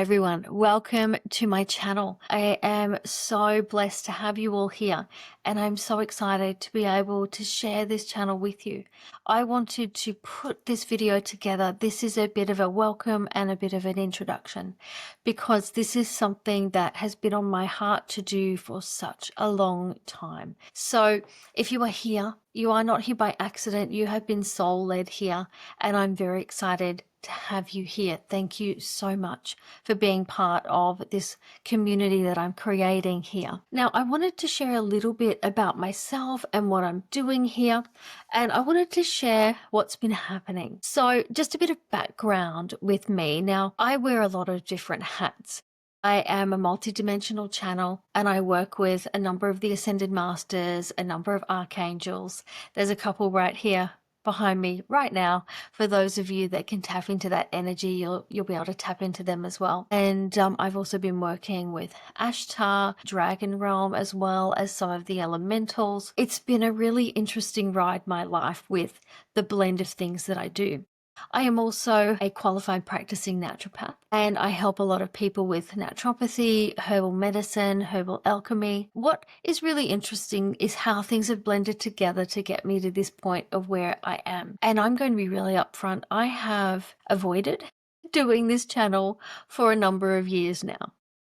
everyone, welcome to my channel. I am so blessed to have you all here, and I'm so excited to be able to share this channel with you. I wanted to put this video together. This is a bit of a welcome and a bit of an introduction, because this is something that has been on my heart to do for such a long time. So if you are here, you are not here by accident. You have been soul-led here, and I'm very excited to have you here. Thank you so much for being part of this community that I'm creating here. Now, I wanted to share a little bit about myself and what I'm doing here, and I wanted to share what's been happening. So just a bit of background with me. Now, I wear a lot of different hats. I am a multidimensional channel, and I work with a number of the Ascended Masters, a number of Archangels. There's a couple right here behind me right now. For those of you that can tap into that energy, you'll be able to tap into them as well. And I've also been working with Ashtar, Dragon Realm, as well as some of the elementals. It's been a really interesting ride, my life, with the blend of things that I do. I am also a qualified practicing naturopath, and I help a lot of people with naturopathy, herbal medicine, herbal alchemy. What is really interesting is how things have blended together to get me to this point of where I am. And I'm going to be really upfront. I have avoided doing this channel for a number of years now.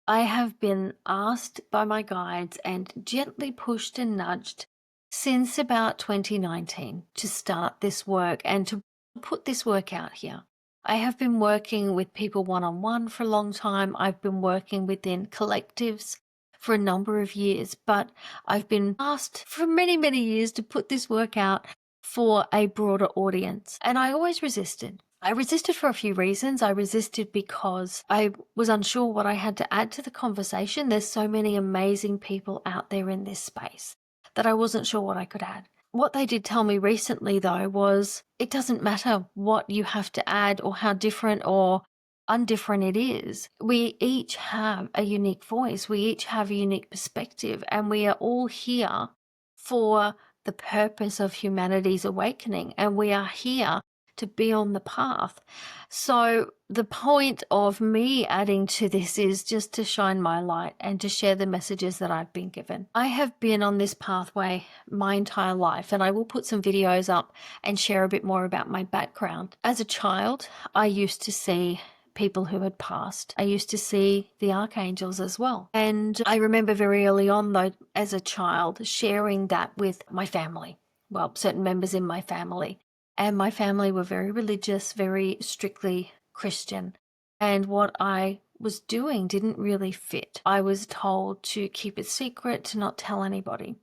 I have been asked by my guides and gently pushed and nudged since about 2019 to start this work and to put this work out here. I have been working with people one-on-one for a long time. I've been working within collectives for a number of years, but I've been asked for many, many years to put this work out for a broader audience. And I always resisted. I resisted for a few reasons. I resisted because I was unsure what I had to add to the conversation. There's so many amazing people out there in this space that I wasn't sure what I could add. What they did tell me recently, though, was it doesn't matter what you have to add or how different or undifferent it is. We each have a unique voice. We each have a unique perspective, and we are all here for the purpose of humanity's awakening, and we are here to be on the path. So the point of me adding to this is just to shine my light and to share the messages that I've been given. I have been on this pathway my entire life, and I will put some videos up and share a bit more about my background. As a child, I used to see people who had passed. I used to see the archangels as well. And I remember very early on, though, as a child, sharing that with my family. Well, certain members in my family. And my family were very religious, very strictly Christian. And what I was doing didn't really fit. I was told to keep it secret, to not tell anybody.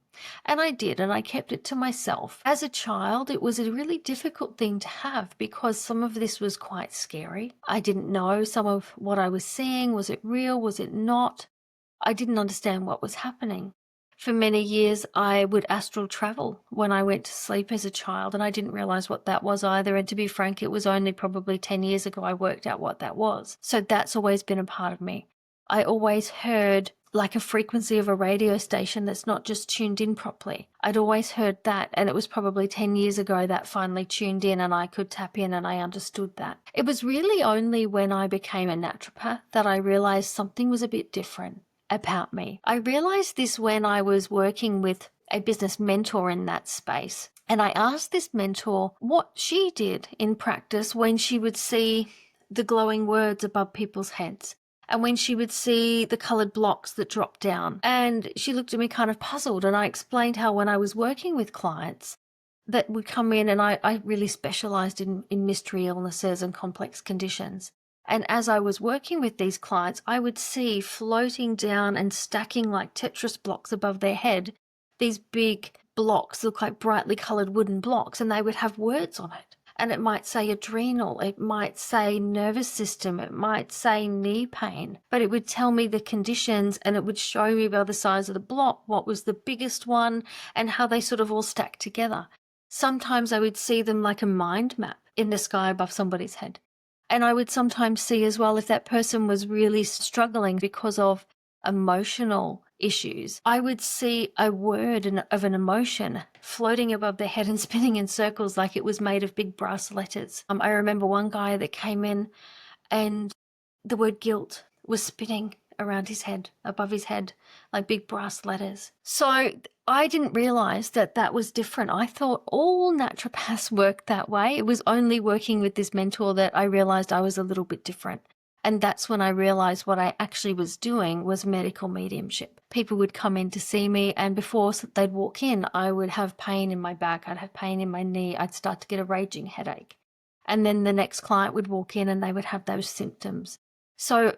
And I did, and I kept it to myself. As a child, it was a really difficult thing to have because some of this was quite scary. I didn't know some of what I was seeing. Was it real? Was it not? I didn't understand what was happening. For many years, I would astral travel when I went to sleep as a child, and I didn't realize what that was either. And to be frank, it was only probably 10 years ago I worked out what that was. So that's always been a part of me. I always heard like a frequency of a radio station that's not just tuned in properly. I'd always heard that, and it was probably 10 years ago that finally tuned in and I could tap in and I understood that. It was really only when I became a naturopath that I realized something was a bit different about me. I realized this when I was working with a business mentor in that space. And I asked this mentor what she did in practice when she would see the glowing words above people's heads and when she would see the colored blocks that dropped down. And she looked at me kind of puzzled, and I explained how when I was working with clients that would come in, and I really specialized in mystery illnesses and complex conditions. And as I was working with these clients, I would see floating down and stacking like Tetris blocks above their head, these big blocks, look like brightly colored wooden blocks, and they would have words on it. And it might say adrenal, it might say nervous system, it might say knee pain, but it would tell me the conditions, and it would show me by the size of the block what was the biggest one and how they sort of all stacked together. Sometimes I would see them like a mind map in the sky above somebody's head. And I would sometimes see as well if that person was really struggling because of emotional issues. I would see a word of an emotion floating above their head and spinning in circles like it was made of big brass letters. I remember one guy that came in and the word guilt was spinning around his head, above his head, like big brass letters. So I didn't realize that that was different. I thought all naturopaths worked that way. It was only working with this mentor that I realized I was a little bit different. And that's when I realized what I actually was doing was medical mediumship. People would come in to see me, and before they'd walk in, I would have pain in my back, I'd have pain in my knee, I'd start to get a raging headache. And then the next client would walk in and they would have those symptoms. So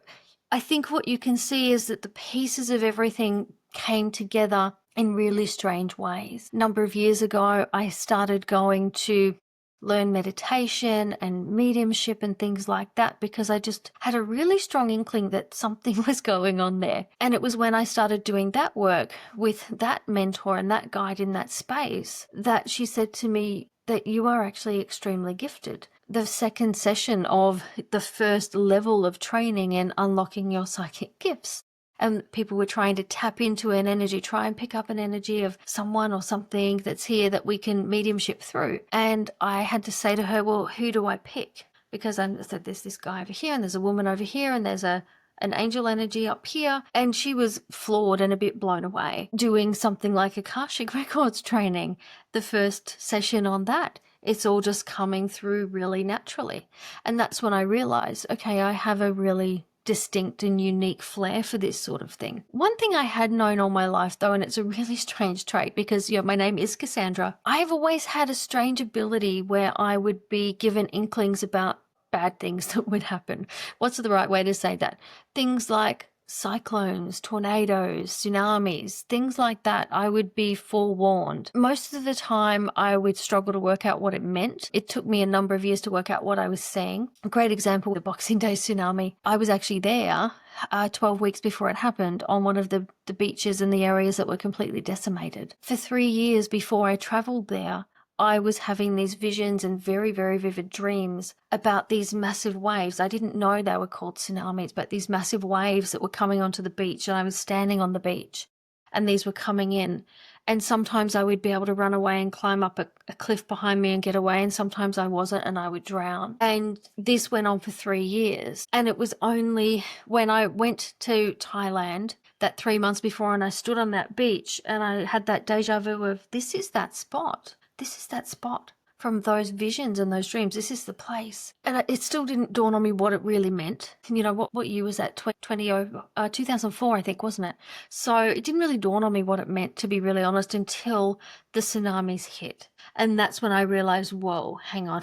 I think what you can see is that the pieces of everything came together in really strange ways. A number of years ago, I started going to learn meditation and mediumship and things like that because I just had a really strong inkling that something was going on there. And it was when I started doing that work with that mentor and that guide in that space that she said to me that you are actually extremely gifted. The second session of the first level of training and unlocking your psychic gifts. And people were trying to tap into an energy, try and pick up an energy of someone or something that's here that we can mediumship through. And I had to say to her, well, who do I pick? Because I said, there's this guy over here and there's a woman over here and there's an angel energy up here. And she was floored and a bit blown away doing something like Akashic Records training. The first session on that, it's all just coming through really naturally. And that's when I realized, okay, I have a really distinct and unique flair for this sort of thing. One thing I had known all my life though, and it's a really strange trait because, my name is Cassandra, I've always had a strange ability where I would be given inklings about bad things that would happen. What's the right way to say that? Things like cyclones, tornadoes, tsunamis, things like that, I would be forewarned. Most of the time, I would struggle to work out what it meant. It took me a number of years to work out what I was seeing. A great example, the Boxing Day tsunami. I was actually there 12 weeks before it happened on one of the beaches in the areas that were completely decimated. For 3 years before I traveled there, I was having these visions and very, very vivid dreams about these massive waves. I didn't know they were called tsunamis, but these massive waves that were coming onto the beach, and I was standing on the beach and these were coming in. And sometimes I would be able to run away and climb up a cliff behind me and get away, and sometimes I wasn't and I would drown. And this went on for 3 years. And it was only when I went to Thailand that 3 months before and I stood on that beach and I had that deja vu of, this is that spot. This is that spot from those visions and those dreams. This is the place. And it still didn't dawn on me what it really meant. What year was that? 2004, I think, wasn't it? So it didn't really dawn on me what it meant, to be really honest, until the tsunamis hit. And that's when I realized, whoa, hang on.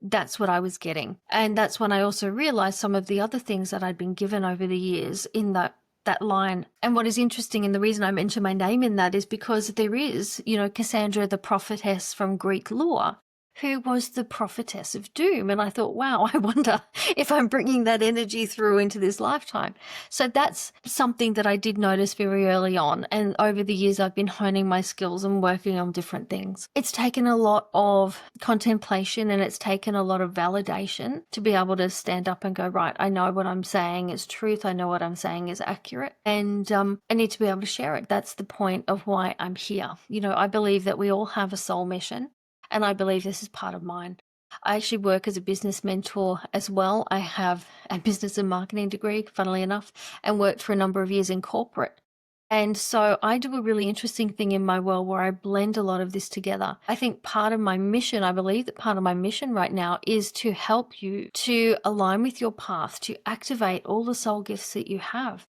That's what I was getting. And that's when I also realized some of the other things that I'd been given over the years in that line. And what is interesting, and the reason I mention my name in that, is because there is, Cassandra, the prophetess from Greek lore, who was the prophetess of doom. And I thought, wow, I wonder if I'm bringing that energy through into this lifetime. So that's something that I did notice very early on. And over the years, I've been honing my skills and working on different things. It's taken a lot of contemplation and it's taken a lot of validation to be able to stand up and go, right, I know what I'm saying is truth. I know what I'm saying is accurate. And I need to be able to share it. That's the point of why I'm here. I believe that we all have a soul mission. And I believe this is part of mine. I actually work as a business mentor as well. I have a business and marketing degree, funnily enough, and worked for a number of years in corporate. And so I do a really interesting thing in my world where I blend a lot of this together. I think part of my mission, I believe that part of my mission right now is to help you to align with your path, to activate all the soul gifts that you have,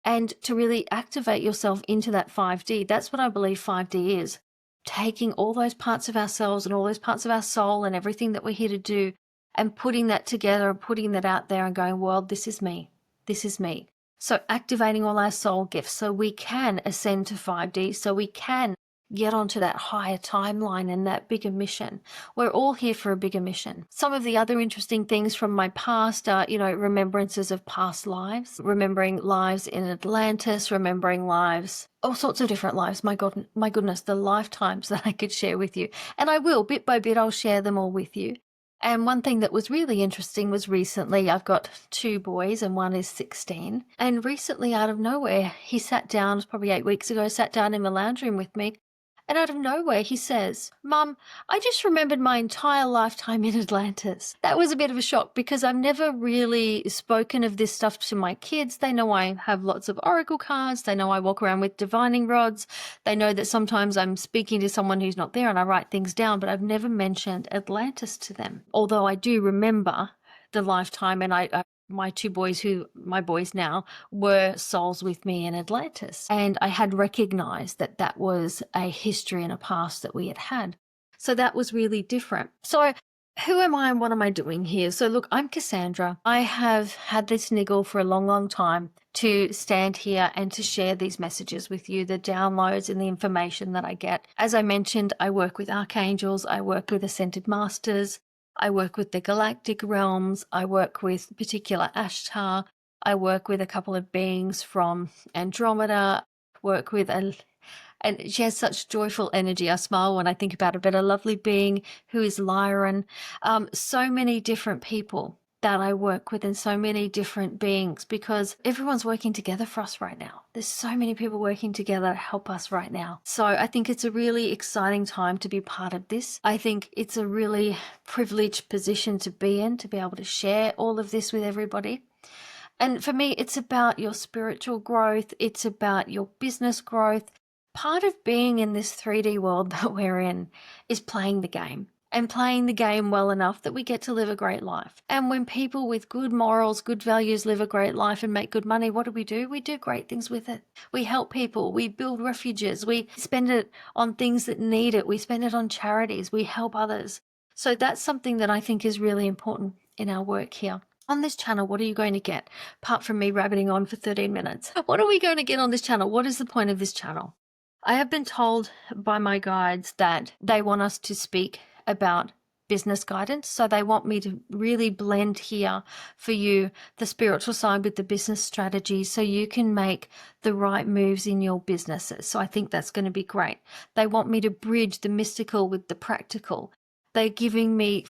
and to really activate yourself into that 5D. That's what I believe 5D is. Taking all those parts of ourselves and all those parts of our soul and everything that we're here to do and putting that together and putting that out there and going, well, this is me. This is me. So activating all our soul gifts so we can ascend to 5D, so we can get onto that higher timeline and that bigger mission. We're all here for a bigger mission. Some of the other interesting things from my past are, remembrances of past lives, remembering lives in Atlantis, remembering lives, all sorts of different lives. My goodness, the lifetimes that I could share with you. And I will, bit by bit, I'll share them all with you. And one thing that was really interesting was recently, I've got 2 boys and one is 16. And recently, out of nowhere, he sat down, it was probably 8 weeks ago, sat down in the lounge room with me. And out of nowhere, he says, "Mum, I just remembered my entire lifetime in Atlantis." That was a bit of a shock because I've never really spoken of this stuff to my kids. They know I have lots of oracle cards. They know I walk around with divining rods. They know that sometimes I'm speaking to someone who's not there and I write things down, but I've never mentioned Atlantis to them. Although I do remember the lifetime, and my two boys, who my boys now, were souls with me in Atlantis. And I had recognized that that was a history and a past that we had had. So that was really different. So who am I and what am I doing here? So look, I'm Cassandra. I have had this niggle for a long, long time to stand here and to share these messages with you, the downloads and the information that I get. As I mentioned, I work with archangels, I work with Ascended Masters, I work with the galactic realms, I work with particular Ashtar, I work with a couple of beings from Andromeda, work with and she has such joyful energy. I smile when I think about it, but a lovely being who is Lyran. So many different people that I work with and so many different beings, because everyone's working together for us right now. There's so many people working together to help us right now. So I think it's a really exciting time to be part of this. I think it's a really privileged position to be in, to be able to share all of this with everybody. And for me, it's about your spiritual growth. It's about your business growth. Part of being in this 3D world that we're in is playing the game, and playing the game well enough that we get to live a great life. And when people with good morals, good values live a great life and make good money, what do? We do great things with it. We help people. We build refuges. We spend it on things that need it. We spend it on charities. We help others. So that's something that I think is really important in our work here. On this channel, what are you going to get? Apart from me rabbiting on for 13 minutes. What are we going to get on this channel? What is the point of this channel? I have been told by my guides that they want us to speak about business guidance. So they want me to really blend here for you the spiritual side with the business strategy so you can make the right moves in your businesses. So I think that's going to be great. They want me to bridge the mystical with the practical. They're giving me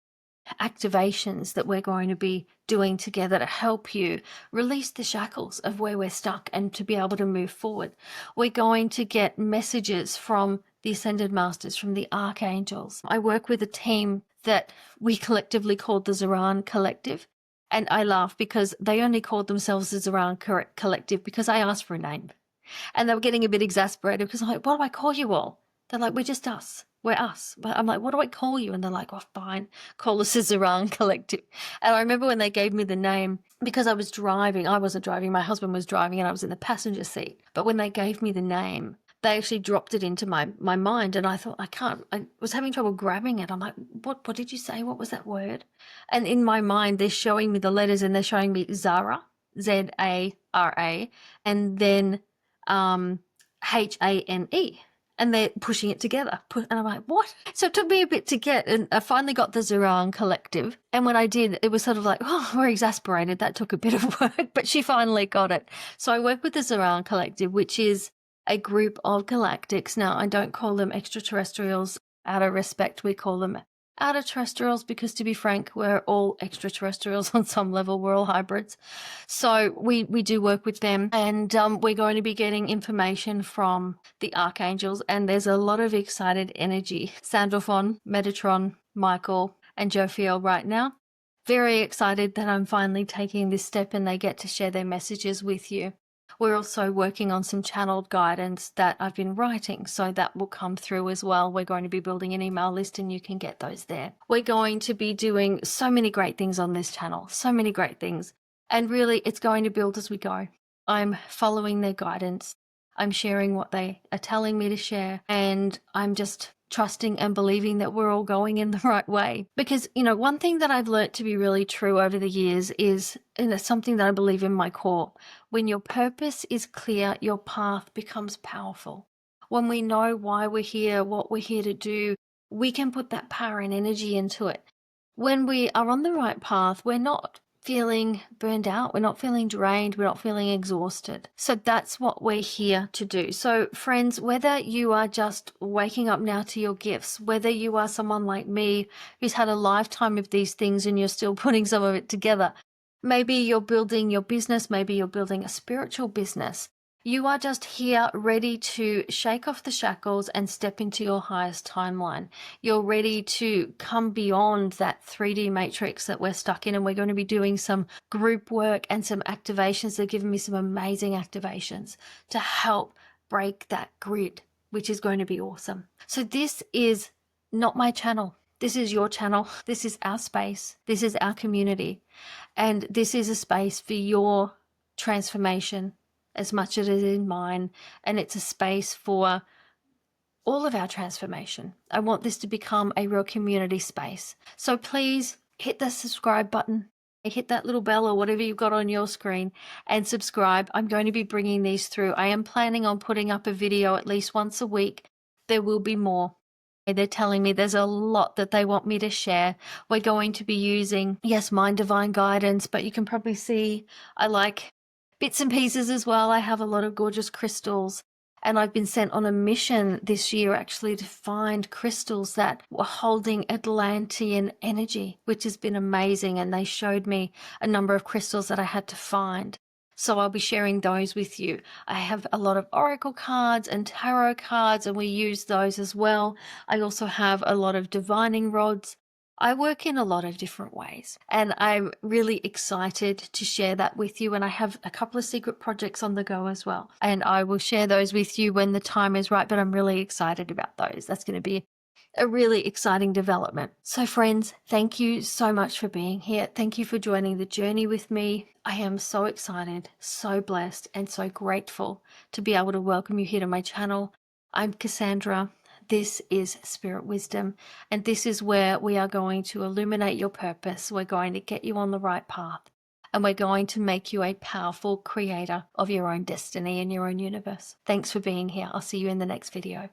activations that we're going to be doing together to help you release the shackles of where we're stuck and to be able to move forward. We're going to get messages from the Ascended Masters, from the Archangels. I work with a team that we collectively called the Zarahne Collective. And I laugh because they only called themselves the Zarahne Collective because I asked for a name. And they were getting a bit exasperated because I'm like, what do I call you all? They're like, we're just us. We're us. But I'm like, what do I call you? And they're like, oh, fine. Call us the Zarahne Collective. And I remember when they gave me the name, because I was driving, I wasn't driving, my husband was driving and I was in the passenger seat. But when they gave me the name, they actually dropped it into my mind. And I thought, I was having trouble grabbing it. I'm like, what did you say? What was that word? And in my mind, they're showing me the letters and they're showing me Zara, Zara, and then Hane. And they're pushing it together. And I'm like, what? So it took me a bit to get, and I finally got the Zarahne Collective. And when I did, it was sort of like, oh, we're exasperated. That took a bit of work, but she finally got it. So I work with the Zarahne Collective, which is a group of galactics. Now, I don't call them extraterrestrials out of respect. We call them outer terrestrials because, to be frank, we're all extraterrestrials on some level. We're all hybrids. So we do work with them, and we're going to be getting information from the archangels, and there's a lot of excited energy. Sandalphon, Metatron, Michael, and Jophiel right now. Very excited that I'm finally taking this step and they get to share their messages with you. We're also working on some channeled guidance that I've been writing, so that will come through as well. We're going to be building an email list and you can get those there. We're going to be doing so many great things on this channel, so many great things. And really, it's going to build as we go. I'm following their guidance. I'm sharing what they are telling me to share, and I'm just trusting and believing that we're all going in the right way. Because, one thing that I've learnt to be really true over the years is, and it's something that I believe in my core, when your purpose is clear, your path becomes powerful. When we know why we're here, what we're here to do, we can put that power and energy into it. When we are on the right path, we're not feeling burned out, we're not feeling drained, we're not feeling exhausted. So that's what we're here to do. So friends, whether you are just waking up now to your gifts, whether you are someone like me who's had a lifetime of these things and you're still putting some of it together, maybe you're building your business, maybe you're building a spiritual business, You are just here ready to shake off the shackles and step into your highest timeline. You're ready to come beyond that 3D matrix that we're stuck in, and we're going to be doing some group work and some activations. They're giving me some amazing activations to help break that grid, which is going to be awesome. So this is not my channel. This is your channel. This is our space. This is our community. And this is a space for your transformation as much as it is in mine, and it's a space for all of our transformation. I want this to become a real community space. So please hit the subscribe button, hit that little bell or whatever you've got on your screen and subscribe. I'm going to be bringing these through. I am planning on putting up a video at least once a week. There will be more. They're telling me there's a lot that they want me to share. We're going to be using, yes, Mind Divine Guidance, but you can probably see I like bits and pieces as well. I have a lot of gorgeous crystals, and I've been sent on a mission this year actually to find crystals that were holding Atlantean energy, which has been amazing. And they showed me a number of crystals that I had to find. So I'll be sharing those with you. I have a lot of oracle cards and tarot cards, and we use those as well. I also have a lot of divining rods. I work in a lot of different ways, and I'm really excited to share that with you. And I have a couple of secret projects on the go as well, and I will share those with you when the time is right, but I'm really excited about those. That's going to be a really exciting development. So friends, thank you so much for being here. Thank you for joining the journey with me. I am so excited, so blessed, and so grateful to be able to welcome you here to my channel. I'm Cassandra. This is Spirit Wisdom, and this is where we are going to illuminate your purpose. We're going to get you on the right path, and we're going to make you a powerful creator of your own destiny and your own universe. Thanks for being here. I'll see you in the next video.